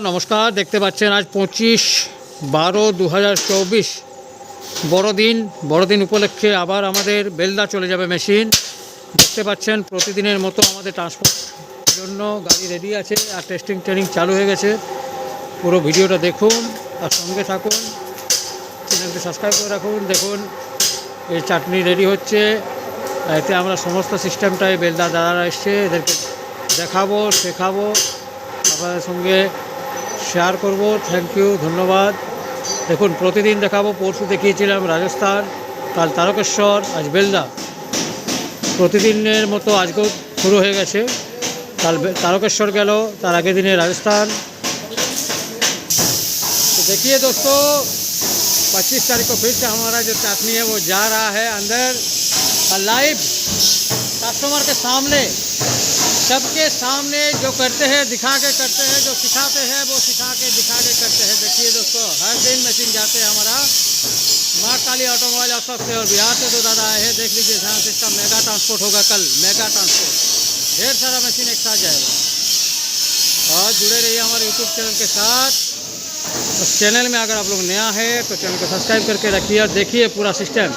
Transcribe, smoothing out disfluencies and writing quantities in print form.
नमस्कार देखते पाচ্ছেন आज 25/12/2024 বড়দিন উপলক্ষে আবার আমাদের বেলদা চলে যাবে মেশিন। দেখতে পাচ্ছেন প্রতিদিনের মতো আমাদের ট্রান্সপোর্ট জন্য গাড়ি রেডি আছে আর টেস্টিং ট্রেনিং চালু হয়ে গেছে। পুরো ভিডিওটা দেখুন আর সঙ্গে থাকুন, চ্যানেলকে সাবস্ক্রাইব করে রাখুন। দেখুন এই চাটনি রেডি হচ্ছে, এতে আমরা সমস্ত সিস্টেমটাই বেলদা দাদারা এসছে এদেরকে দেখাবো, শেখাবো, আপনাদের সঙ্গে শেয়ার করব। থ্যাংক ইউ, ধন্যবাদ। দেখুন প্রতিদিন দেখাবো, পরশু দেখিয়েছিলাম রাজস্থান, কাল তারকেশ্বর, আজ বেলদা। প্রতিদিনের মতো আজকেও শুরু হয়ে গেছে। কাল तारकेश्वर गल, तार आगे दिन राजस्थान। तो देखिए दोस्तों 25 तारीख को फिर से हमारा जो चाटनी है वो जा रहा है अंदर लाइव कस्टमर के सामने, सबके सामने जो करते हैं दिखा के करते हैं, जो सिखाते हैं वो सिखा के दिखा के करते हैं। देखिए दोस्तों हर दिन मशीन जाते हैं हमारा माँ काली ऑटोमोबाइल ऑफिस से और बिहार से। तो दादा आए हैं, देख लीजिए जहाँ से इसका मेगा ट्रांसपोर्ट होगा, कल मेगा ट्रांसपोर्ट, ढेर सारा मशीन एक साथ जाएगा। और जुड़े रहिए हमारे यूट्यूब चैनल के साथ। उस चैनल में अगर आप लोग नया है तो चैनल को सब्सक्राइब करके रखिए और देखिए पूरा सिस्टम।